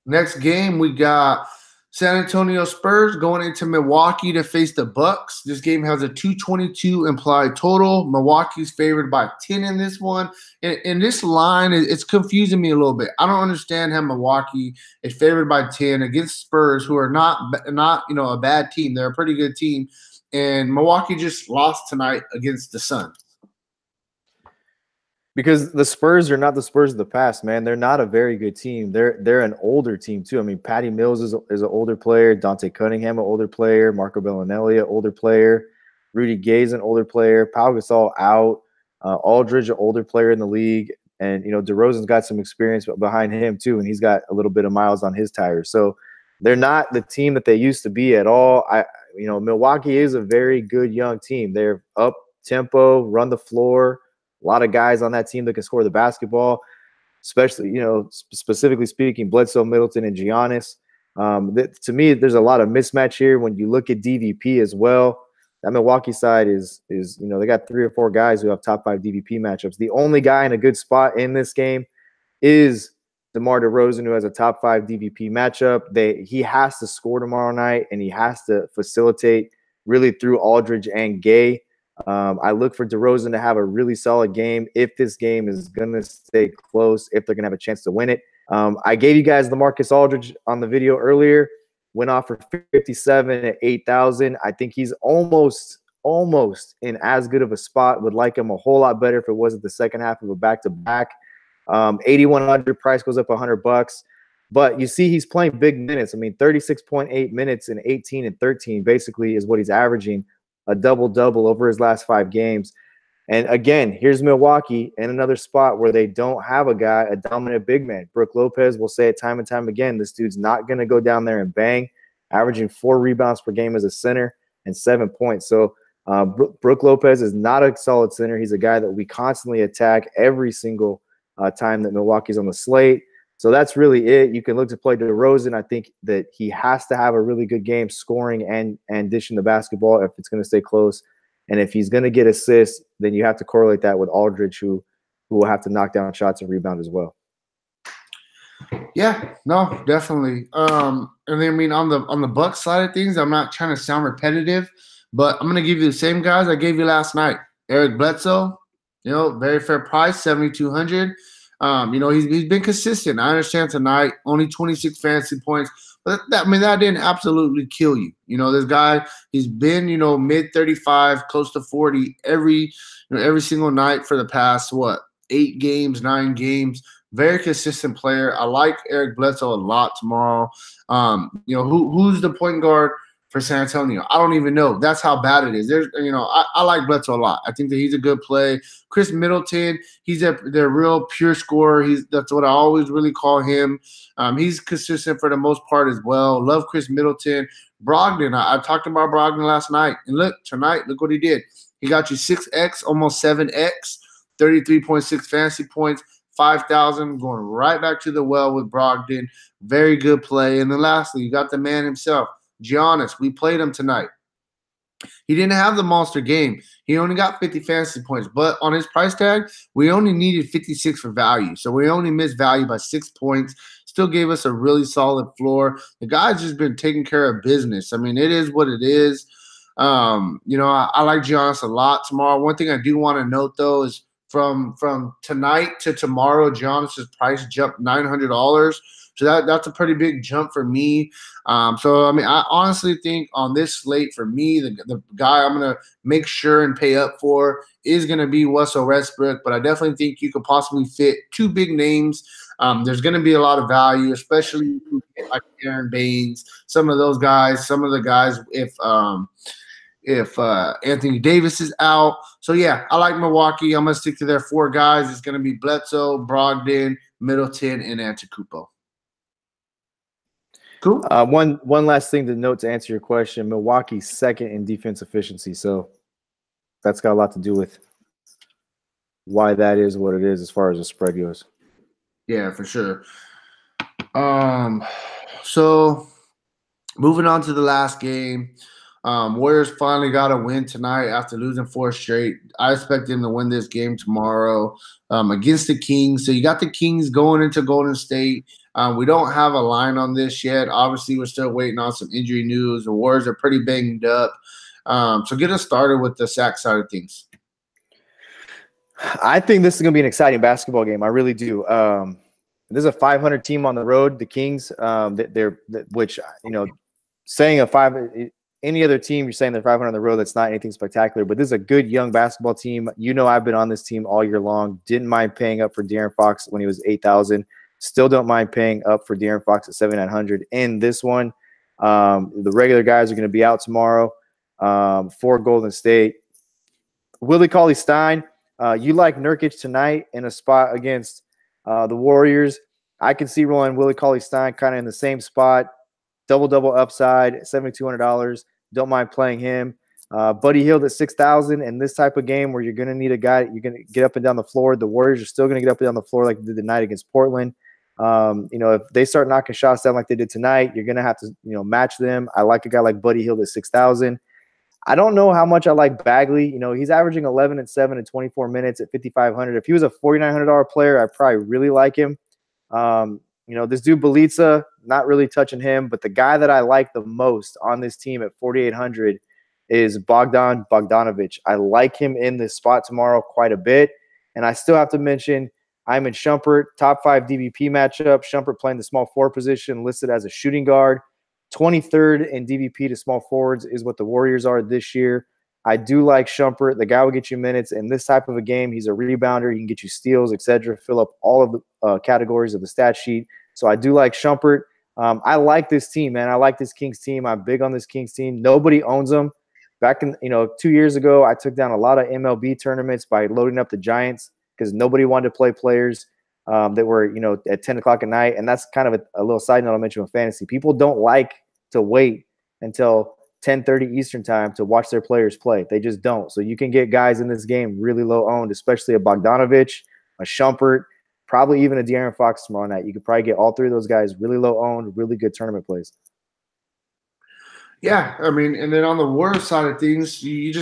Next game, we got San Antonio Spurs going into Milwaukee to face the Bucks. This game has a 222 implied total. Milwaukee's favored by 10 in this one. And this line, it's confusing me a little bit. I don't understand how Milwaukee is favored by 10 against Spurs, who are not a bad team. They're a pretty good team. And Milwaukee just lost tonight against the Suns. Because the Spurs are not the Spurs of the past, man. They're not a very good team. They're an older team, too. I mean, Patty Mills is an older player. Dante Cunningham, an older player. Marco Bellinelli, an older player. Rudy Gay's an older player. Pau Gasol out. Aldridge, an older player in the league. And, DeRozan's got some experience behind him, too, and he's got a little bit of miles on his tires. So they're not the team that they used to be at all. Milwaukee is a very good young team. They're up tempo, run the floor. A lot of guys on that team that can score the basketball, especially, specifically speaking, Bledsoe, Middleton, and Giannis. To me, there's a lot of mismatch here when you look at DVP as well. That Milwaukee side is they got 3 or 4 guys who have top 5 DVP matchups. The only guy in a good spot in this game is DeMar DeRozan, who has a top 5 DVP matchup. He has to score tomorrow night, and he has to facilitate really through Aldridge and Gay. I look for DeRozan to have a really solid game if this game is going to stay close, if they're going to have a chance to win it. I gave you guys LaMarcus Aldridge on the video earlier. Went off for 57 at 8,000. I think he's almost in as good of a spot. Would like him a whole lot better if it wasn't the second half of a back-to-back. 8,100 price goes up $100. But you see he's playing big minutes. I mean, 36.8 minutes and 18 and 13 basically is what he's averaging, a double-double over his last 5 games. And again, here's Milwaukee in another spot where they don't have a dominant big man. Brook Lopez will say it time and time again, this dude's not going to go down there and bang, averaging 4 rebounds per game as a center and 7 points. So Brook Lopez is not a solid center. He's a guy that we constantly attack every single time that Milwaukee's on the slate. So that's really it. You can look to play DeRozan. I think that he has to have a really good game scoring and dishing the basketball if it's going to stay close. And if he's going to get assists, then you have to correlate that with Aldridge, who will have to knock down shots and rebound as well. Yeah, no, definitely. And then, I mean, on the Bucks side of things, I'm not trying to sound repetitive, but I'm going to give you the same guys I gave you last night. Eric Bledsoe, very fair price, 7,200. He's been consistent. I understand tonight, only 26 fantasy points. But that didn't absolutely kill you. This guy, he's been, mid 35, close to 40 every single night for the past, 8 games, 9 games. Very consistent player. I like Eric Bledsoe a lot tomorrow. Who's the point guard for San Antonio? I don't even know. That's how bad it is. I like Bledsoe a lot. I think that he's a good play. Chris Middleton, he's their real pure scorer. That's what I always really call him. He's consistent for the most part as well. Love Chris Middleton. Brogdon, I talked about Brogdon last night. And look what he did. He got you 6X, almost 7X, 33.6 fantasy points, 5,000, going right back to the well with Brogdon. Very good play. And then lastly, you got the man himself, Giannis. We played him tonight. He didn't have the monster game. He only got 50 fantasy points. But on his price tag, we only needed 56 for value. So we only missed value by 6 points. It's still gave us a really solid floor. The guy's just been taking care of business. I mean, it is what it is. I like Giannis a lot tomorrow. One thing I do want to note though is from tonight to tomorrow, Giannis's price jumped $900. So that's a pretty big jump for me. So I mean, I honestly think on this slate for me, the guy I'm gonna make sure and pay up for is gonna be Russell Westbrook. But I definitely think you could possibly fit two big names. There's gonna be a lot of value, especially like Aaron Baines, some of those guys, some of the guys if Anthony Davis is out. So, yeah, I like Milwaukee. I'm going to stick to their four guys. It's going to be Bledsoe, Brogdon, Middleton, and Antetokounmpo. Cool. One last thing to note to answer your question. Milwaukee's second in defense efficiency. So that's got a lot to do with why that is what it is as far as the spread goes. Yeah, for sure. So moving on to the last game. Warriors finally got a win tonight after losing 4 straight. I expect them to win this game tomorrow against the Kings. So you got the Kings going into Golden State. We don't have a line on this yet. Obviously, we're still waiting on some injury news. The Warriors are pretty banged up. So get us started with the sack side of things. I think this is going to be an exciting basketball game. I really do. This is a 500 team on the road. The Kings, which saying a 5. Any other team, you're saying they're 500 on the road, that's not anything spectacular. But this is a good young basketball team. I've been on this team all year long. Didn't mind paying up for De'Aaron Fox when he was $8,000. Still don't mind paying up for De'Aaron Fox at $7,900. In this one, the regular guys are going to be out tomorrow for Golden State. Willie Cauley-Stein, you like Nurkic tonight in a spot against the Warriors. I can see rolling Willie Cauley-Stein kind of in the same spot. Double upside, $7,200. Don't mind playing him. Buddy Hield at $6,000. And this type of game where you're going to need a guy, you're going to get up and down the floor. The Warriors are still going to get up and down the floor like they did tonight against Portland. If they start knocking shots down like they did tonight, you're going to have to, match them. I like a guy like Buddy Hield at $6,000. I don't know how much I like Bagley. He's averaging 11 and 7 in 24 minutes at $5,500. If he was a $4,900 player, I probably really like him. This dude Bjelica, not really touching him, but the guy that I like the most on this team at 4,800 is Bogdan Bogdanovic. I like him in this spot tomorrow quite a bit. And I still have to mention Iman Shumpert, top 5 DVP matchup. Shumpert playing the small forward position, listed as a shooting guard. 23rd in DVP to small forwards is what the Warriors are this year. I do like Shumpert. The guy will get you minutes in this type of a game. He's a rebounder. He can get you steals, etc. Fill up all of the categories of the stat sheet. So I do like Shumpert. I like this team, man. I like this Kings team. I'm big on this Kings team. Nobody owns them. Back in 2 years ago, I took down a lot of MLB tournaments by loading up the Giants because nobody wanted to play players that were at 10 o'clock at night. And that's kind of a little side note I'll mention with fantasy. People don't like to wait until 10:30 Eastern time to watch their players play. They just don't. So you can get guys in this game really low owned, especially a Bogdanovic, a Shumpert, probably even a De'Aaron Fox tomorrow night. You could probably get all 3 of those guys really low owned, really good tournament plays. Yeah, I mean, and then on the Warriors side of things, you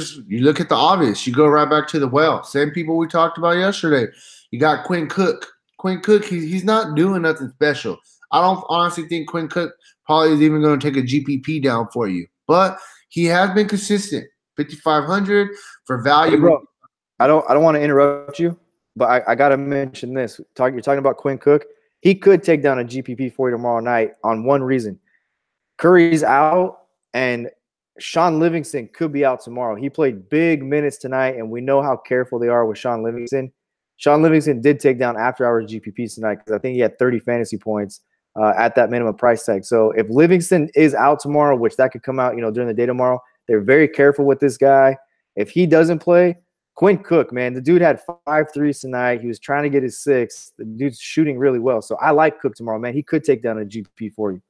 look at the obvious. You go right back to the well. Same people we talked about yesterday. You got Quinn Cook. Quinn Cook, he's not doing nothing special. I don't honestly think Quinn Cook probably is even going to take a GPP down for you. But he has been consistent. 5,500 for value. Hey, bro, I don't want to interrupt you, but I got to mention this. You're talking about Quinn Cook. He could take down a GPP for you tomorrow night on one reason. Curry's out, and Sean Livingston could be out tomorrow. He played big minutes tonight, and we know how careful they are with Sean Livingston. Sean Livingston did take down after-hours GPPs tonight because I think he had 30 fantasy points at that minimum price tag. So if Livingston is out tomorrow, which that could come out during the day tomorrow, they're very careful with this guy. If he doesn't play, Quinn Cook, man, the dude had 5 threes tonight. He was trying to get his 6th. The dude's shooting really well. So I like Cook tomorrow, man. He could take down a GPP for you.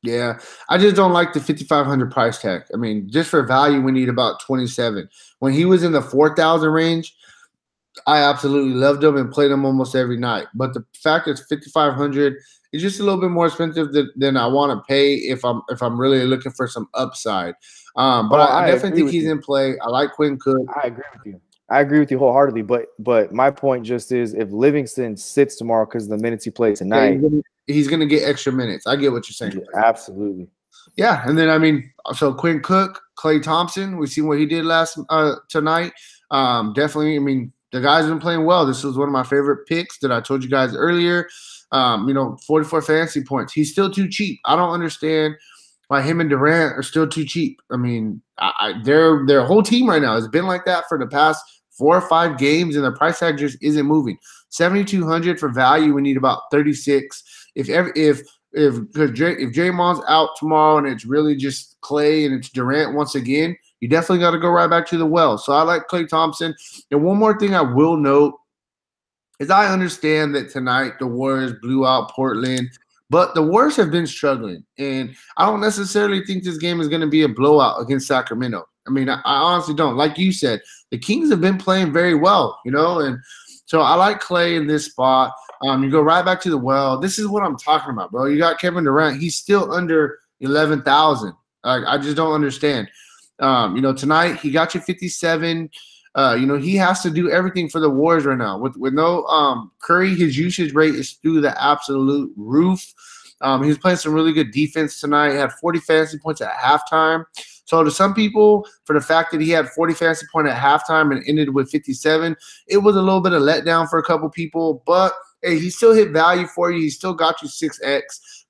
Yeah, I just don't like the 5,500 price tag. I mean, just for value, we need about 27. When he was in the 4,000 range, I absolutely loved him and played him almost every night. But the fact it's 5,500 is just a little bit more expensive than I want to pay if I'm really looking for some upside. But I definitely think he's in play. I like Quinn Cook. I agree with you. I agree with you wholeheartedly. But my point just is if Livingston sits tomorrow because of the minutes he played tonight, he's going to get extra minutes. I get what you're saying. Absolutely. Yeah, and then I mean, so Quinn Cook, Klay Thompson, we seen what he did last tonight. Definitely, I mean, the guy's been playing well. This was one of my favorite picks that I told you guys earlier. 44 fantasy points. He's still too cheap. I don't understand why him and Durant are still too cheap. I mean, their whole team right now has been like that for the past 4 or 5 games, and the price tag just isn't moving. 7,200 for value. We need about 36. If Draymond's out tomorrow and it's really just Klay and it's Durant once again, you definitely got to go right back to the well. So I like Klay Thompson. And one more thing I will note is I understand that tonight the Warriors blew out Portland, but the Warriors have been struggling. And I don't necessarily think this game is going to be a blowout against Sacramento. I mean, I honestly don't. Like you said, the Kings have been playing very well, and so I like Klay in this spot. You go right back to the well. This is what I'm talking about, bro. You got Kevin Durant. He's still under 11,000. I just don't understand. Tonight he got you 57. He has to do everything for the Warriors right now. With no Curry, his usage rate is through the absolute roof. He's playing some really good defense tonight. He had 40 fantasy points at halftime. So to some people, for the fact that he had 40 fantasy points at halftime and ended with 57, it was a little bit of letdown for a couple people. But hey, he still hit value for you. He still got you 6x.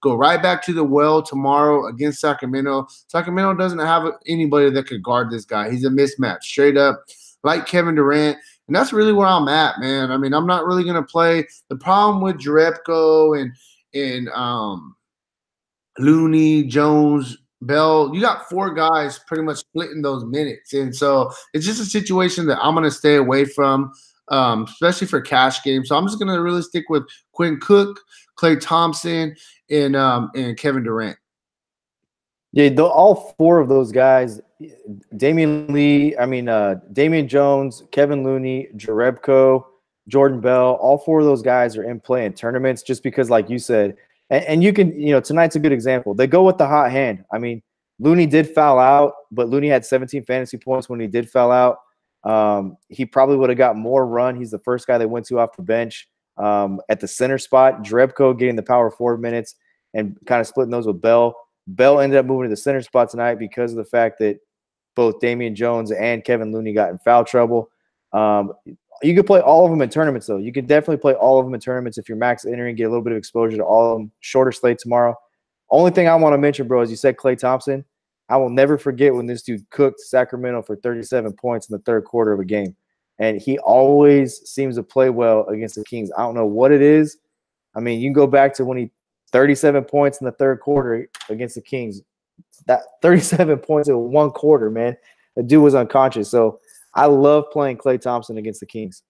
Go right back to the well tomorrow against Sacramento. Sacramento doesn't have anybody that could guard this guy. He's a mismatch, straight up, like Kevin Durant. And that's really where I'm at, man. I mean, I'm not really going to play. The problem with Jerebko and Looney, Jones, Bell, you got 4 guys pretty much splitting those minutes. And so it's just a situation that I'm going to stay away from, especially for cash games. So I'm just going to really stick with Quinn Cook, Klay Thompson, and Kevin Durant. Yeah, all 4 of those guys, Damian Jones, Kevin Looney, Jerebko, Jordan Bell, all 4 of those guys are in play in tournaments just because, like you said, and you can, tonight's a good example. They go with the hot hand. I mean, Looney did foul out, but Looney had 17 fantasy points when he did foul out. He probably would have got more run. He's the first guy they went to off the bench at the center spot. Jerebko getting the power forward minutes and kind of splitting those with Bell. Bell ended up moving to the center spot tonight because of the fact that both Damian Jones and Kevin Looney got in foul trouble. You could play all of them in tournaments, though. You could definitely play all of them in tournaments if you're max entering, get a little bit of exposure to all of them. Shorter slate tomorrow. Only thing I want to mention, bro, is you said Klay Thompson. I will never forget when this dude cooked Sacramento for 37 points in the third quarter of a game. And he always seems to play well against the Kings. I don't know what it is. I mean, you can go back to when he 37 points in the third quarter against the Kings. That 37 points in 1 quarter, man. The dude was unconscious. So I love playing Klay Thompson against the Kings.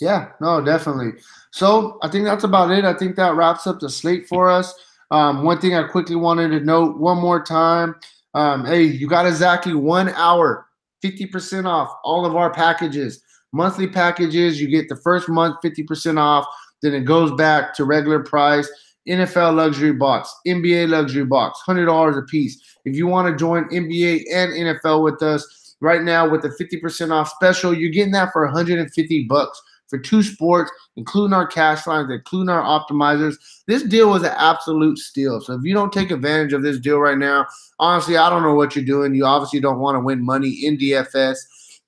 Yeah, no, definitely. So I think that's about it. I think that wraps up the slate for us. One thing I quickly wanted to note one more time. Hey, you got exactly 1 hour, 50% off all of our packages. Monthly packages, you get the first month 50% off. Then it goes back to regular price. NFL luxury box, NBA luxury box, $100 a piece. If you want to join NBA and NFL with us right now with the 50% off special, you're getting that for $150 for 2 sports, including our cash lines, including our optimizers. This deal was an absolute steal. So if you don't take advantage of this deal right now, honestly, I don't know what you're doing. You obviously don't want to win money in DFS.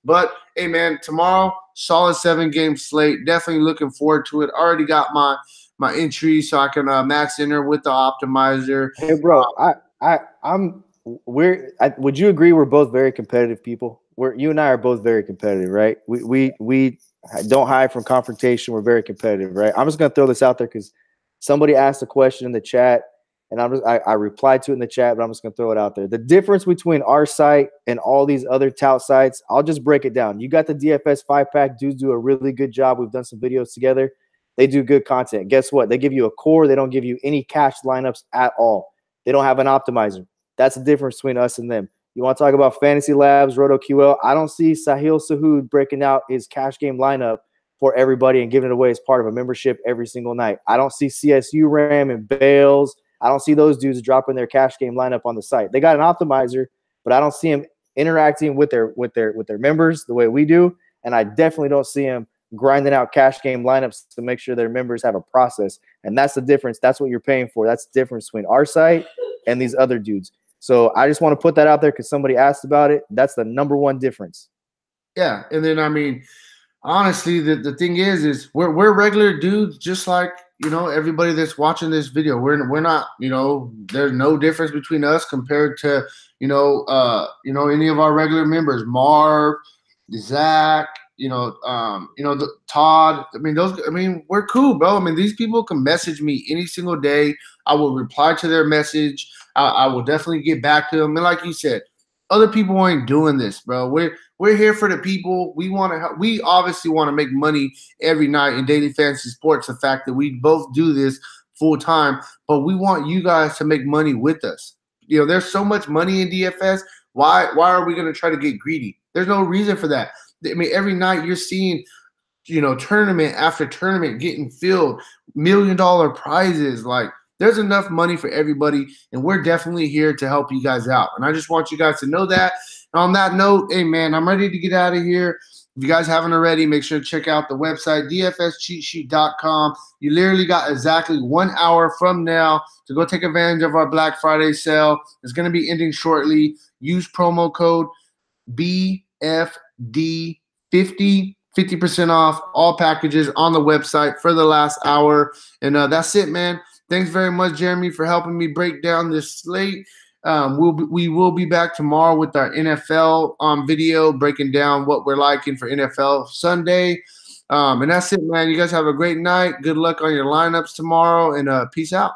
But, hey, man, tomorrow, solid 7-game slate. Definitely looking forward to it. Already got my entry so I can max enter with the optimizer. Hey, bro, would you agree we're both very competitive people? You and I are both very competitive, right? We don't hide from confrontation. We're very competitive, right? I'm just gonna throw this out there because somebody asked a question in the chat, and I replied to it in the chat, but I'm just gonna throw it out there. The difference between our site and all these other tout sites, I'll just break it down. You got the DFS 5-pack. Dudes do a really good job. We've done some videos together. They do good content. Guess what? They give you a core. They don't give you any cash lineups at all. They don't have an optimizer. That's the difference between us and them. You want to talk about Fantasy Labs, RotoQL? I don't see Sahil Sahood breaking out his cash game lineup for everybody and giving it away as part of a membership every single night. I don't see CSU Ram and Bales. I don't see those dudes dropping their cash game lineup on the site. They got an optimizer, but I don't see them interacting with their members the way we do. And I definitely don't see them grinding out cash game lineups to make sure their members have a process. And that's the difference. That's what you're paying for. That's the difference between our site and these other dudes. So I just want to put that out there because somebody asked about it. That's the number one difference. Yeah. And then, I mean, honestly, the thing is we're regular dudes, just like, everybody that's watching this video. We're not, there's no difference between us compared to, any of our regular members, Marv, Zach, Todd. We're cool, bro. I mean, these people can message me any single day. I will reply to their message. I will definitely get back to them. And like you said, other people ain't doing this, bro. We're here for the people. We obviously want to make money every night in daily fantasy sports. The fact that we both do this full time, but we want you guys to make money with us. There's so much money in DFS. Why are we going to try to get greedy? There's no reason for that. I mean, every night you're seeing, tournament after tournament getting filled, $1 million prizes. Like, there's enough money for everybody, and we're definitely here to help you guys out. And I just want you guys to know that. And on that note, hey, man, I'm ready to get out of here. If you guys haven't already, make sure to check out the website, dfscheatsheet.com. You literally got exactly 1 hour from now to go take advantage of our Black Friday sale. It's going to be ending shortly. Use promo code BFD50, 50% off all packages on the website for the last hour. And that's it, man. Thanks very much, Jeremy, for helping me break down this slate. We will be back tomorrow with our NFL video, breaking down what we're liking for NFL Sunday. And that's it, man. You guys have a great night. Good luck on your lineups tomorrow, and peace out.